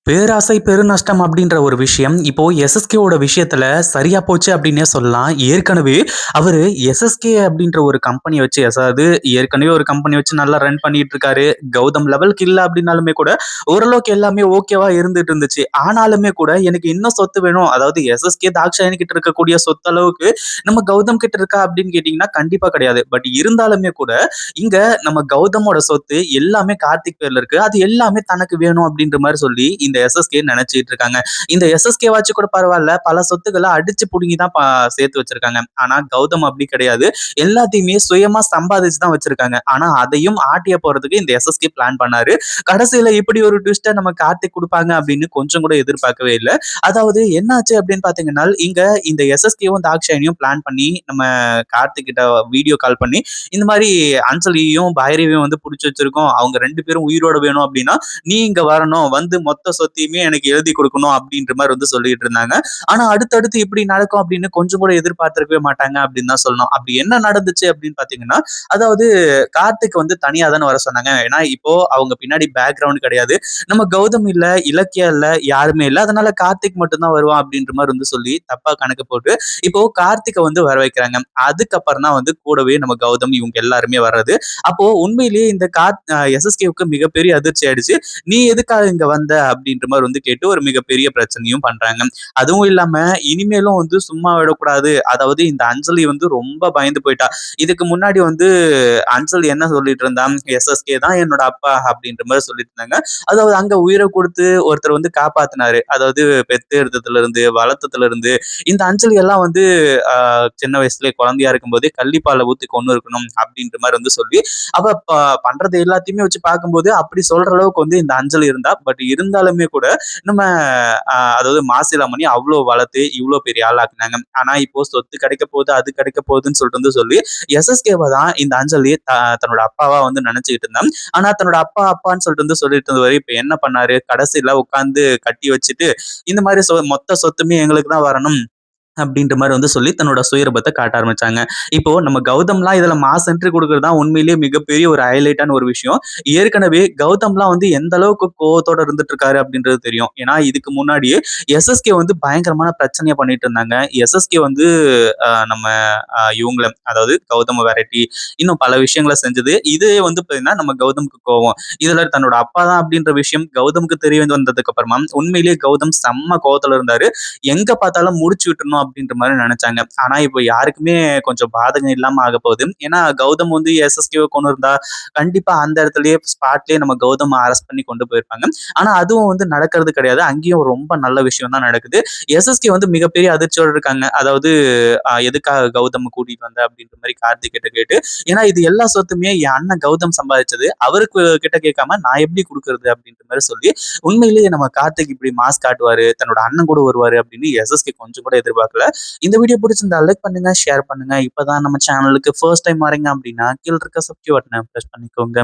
பேராசை பெருநஷ்டம் அப்படின்ற ஒரு விஷயம் இப்போ எஸ்எஸ்கேவோட விஷயத்துல சரியா போச்சு அப்படின்னே சொல்லலாம். ஏற்கனவே அவரு எஸ்எஸ்கே அப்படின்ற ஒரு கம்பெனி வச்சு அதாவது ஏற்கனவே ஒரு கம்பெனி வச்சு நல்லா ரன் பண்ணிட்டு இருக்காரு. கௌதம் லெவலுக்கு இல்ல அப்படின்னாலுமே கூட ஓரளவுக்கு எல்லாமே ஓகேவா இருந்துட்டு இருந்துச்சு. ஆனாலுமே கூட எனக்கு இன்னும் சொத்து வேணும். அதாவது எஸ்எஸ்கே தாக்ஷாயணி கிட்ட இருக்கக்கூடிய சொத்து அளவுக்கு நம்ம கௌதம் கிட்ட இருக்கா அப்படின்னு கேட்டீங்கன்னா கண்டிப்பா கிடையாது. பட் இருந்தாலுமே கூட இங்க நம்ம கௌதமோட சொத்து எல்லாமே கார்த்திக் பேர்ல இருக்கு. அது எல்லாமே தனக்கு வேணும் அப்படின்ற மாதிரி சொல்லி இந்த எஸ்எஸ்கே நினைச்சிட்டு இருக்காங்க. இந்த எஸ்எஸ்கே வாச்சு கூட பரவாயில்ல, பல சொத்துக்களை அடிச்சு புடுங்கி தான் சேர்த்து வச்சிருக்காங்க. ஆனா கௌதம் அப்படி கிடையாது. எல்லாத்தையுமே சுயமா சம்பாதிச்சு தான் வச்சிருக்காங்க. ஆனா அதையும் ஆட்டிய போறதுக்கு இந்த எஸ்எஸ்கே பிளான் பண்ணாரு. கடைசியில இப்படி ஒரு ட்விஸ்ட நம்ம கார்த்திக் கொடுப்பாங்க அப்படின்னு கொஞ்சம் கூட எதிர்பார்க்கவே இல்லை. அதாவது என்னாச்சு அப்படின்னு பாத்தீங்கன்னா இங்க இந்த எஸ்எஸ்கேவும் தாக்ஷாயணியும் பிளான் பண்ணி நம்ம கார்த்திக் கிட்ட வீடியோ கால் பண்ணி இந்த மாதிரி அஞ்சலியும் பைரவியும் வந்து புடிச்சு வச்சிருக்கோம். அவங்க 2 பேரும் உயிரோட வேணும் அப்படின்னா நீ இங்க வரணும், வந்து மொத்த சொத்தையுமே எனக்கு எழுதி கொடுக்கணும் அப்படின்ற மாதிரி வந்து சொல்லிட்டு இருந்தாங்க. ஆனா அடுத்தடுத்து இப்படி நடக்கும் அப்படின்னு கொஞ்சம் கூட எதிர்பார்த்திருக்கவே மாட்டாங்க அப்படின்னு தான் சொல்லணும். அப்படி என்ன நடந்துச்சு அப்படின்னு பாத்தீங்கன்னா, அதாவது கார்த்திக் வந்து தனியா தானே வர சொன்னாங்க. ஏன்னா இப்போ அவங்க பின்னாடி பேக்ரவுண்ட் கிடையாது. நம்ம கௌதம் இல்ல, இலக்கியா இல்ல, யாருமே இல்ல. அதனால கார்த்திக் மட்டும் தான் வருவான் அப்படின்ற மாதிரி வந்து சொல்லி தப்பா கணக்கு போட்டு இப்போ கார்த்திகை வந்து வர வைக்கிறாங்க. அதுக்கப்புறம் தான் வந்து கூடவே நம்ம கௌதம் இவங்க எல்லாருமே வர்றது. அப்போ உண்மையிலேயே இந்த எஸ்எஸ்கேவுக்கு மிகப்பெரிய அதிர்ச்சி ஆயிடுச்சு. நீ எதுக்காக இங்க வந்த அப்படின்ற மாதிரி வந்து கேட்டு ஒரு மிகப்பெரிய பிரச்சனையும் பண்றாங்க. அதுவும் இல்லாம இனிமேலும் வந்து சும்மா விடக்கூடாது. அதாவது இந்த அஞ்சலி வந்து ரொம்ப பயந்து போயிட்டா. இதுக்கு முன்னாடி வந்து அஞ்சலி என்ன சொல்லிட்டு இருந்தா, எஸ்எஸ்கே தான் என்னோட அப்பா அப்படின்ற மாதிரி சொல்லிட்டு இருந்தாங்க. அதாவது அங்க உயிரை கொடுத்து ஒருத்தர் வந்து காப்பாத்தினாரு. அதாவது பெத்து எடுத்ததுல இருந்து வளர்த்ததுல இருந்து இந்த அஞ்சலி எல்லாம் வந்து சின்ன வயசுல குழந்தையா இருக்கும்போதே கள்ளிப்பாலை ஊத்தி கொண்டு இருக்கணும் அப்படின்ற மாதிரி வந்து சொல்லி அவ பண்றது எல்லாத்தையுமே வச்சு பார்க்கும்போது அப்படி சொல்ற அளவுக்கு வந்து இந்த அஞ்சலி இருந்தா. பட் இருந்தாலுமே கூட நம்ம அதாவது மாசிலாமணி அவ்வளவு வளர்த்து இவ்வளவு பெரிய ஆளாக்குனாங்க. ஆனா இப்போ சொத்து கிடைக்க போகுது, அது கிடைக்க போகுதுன்னு சொல்லிட்டு வந்து சொல்லி எஸ்எஸ்கேவை தான் இந்த அஞ்சலி தன்னோட அப்பாவா வந்து நினைச்சுக்கிட்டு இருந்தான். ஆனா தன்னோட அப்பா அப்பான்னு சொல்லிட்டு வந்து சொல்லிட்டு இருந்தவரு இப்ப என்ன பண்ணாரு, கடைசியில உட்காந்து கட்டி வச்சுட்டு இந்த மாதிரி மொத்த சொத்துமே எங்களுக்கு தான் வரணும் அப்படின்ற மாதிரி வந்து சொல்லி தன்னோட சுயரூபத்தை காட்ட ஆரம்பிச்சாங்க. இப்போ நம்ம கௌதம்லாம் இதுல மாஸ் என்ட்ரி கொடுக்கறது தான் உண்மையிலேயே மிகப்பெரிய ஒரு ஹைலைட்டான ஒரு விஷயம். ஏற்கனவே கௌதம்லாம் வந்து எந்த அளவுக்கு கோவத்தோட இருந்துட்டு இருக்காரு அப்படின்றது தெரியும். ஏன்னா இதுக்கு முன்னாடியே எஸ்எஸ்கே வந்து பயங்கரமான பிரச்சனையை பண்ணிட்டு இருந்தாங்க. எஸ்எஸ்கே வந்து நம்ம இவங்கள அதாவது கௌதம விரட்டி இன்னும் பல விஷயங்களை செஞ்சது. இதே வந்து பாத்தீங்கன்னா நம்ம கௌதமுக்கு கோவம். இதுல தன்னோட அப்பா தான் அப்படின்ற விஷயம் கௌதமுக்கு தெரிய வந்ததுக்கு அப்புறமா உண்மையிலேயே கௌதம் செம்ம கோவத்துல இருந்தாரு. எங்க பார்த்தாலும் முடிச்சு விட்டுறணும் அப்படின்ற மாதிரி நினைச்சாங்க. ஆனா இப்போ யாருக்குமே கொஞ்சம் பாதகம் இல்லாம ஆக போகுது. ஏன்னா கௌதம் வந்து எஸ்எஸ்கே கொண்டு இருந்தா கண்டிப்பா அந்த இடத்துலயே ஸ்பாட்லயே நம்ம கௌதம் அரெஸ்ட் பண்ணி கொண்டு போயிருப்பாங்க. ஆனா அதுவும் வந்து நடக்கிறது கிடையாது. அங்கேயும் ரொம்ப நல்ல விஷயம் தான் நடக்குது. எஸ்எஸ்கே வந்து மிகப்பெரிய அதிர்ச்சியோட இருக்காங்க. அதாவது எதுக்காக கௌதம் கூட்டிட்டு வந்த அப்படின்ற மாதிரி கார்த்திக் கிட்ட கேட்டு ஏன்னா இது எல்லா சொத்துமே என் அண்ணன் கௌதம் சம்பாதிச்சது அவருக்கு கிட்ட கேட்காம நான் எப்படி கொடுக்கறது அப்படின்ற மாதிரி சொல்லி உண்மையிலேயே நம்ம கார்த்திக் இப்படி மாஸ் காட்டுவாரு, தன்னோட அண்ணன் கூட வருவாரு அப்படின்னு எஸ்எஸ்கே கொஞ்சம் கூட எதிர்பார்க்கல. இந்த வீடியோ பிடிச்சிருந்தா லைக் பண்ணுங்க, ஷேர் பண்ணுங்க. இப்பதான் நம்ம சேனலுக்கு ஃபர்ஸ்ட் டைம் வரீங்க அப்படின்னா கீழ இருக்க சப்ஸ்கிரைப் பட்டனை பிரஸ் பண்ணிக்கோங்க.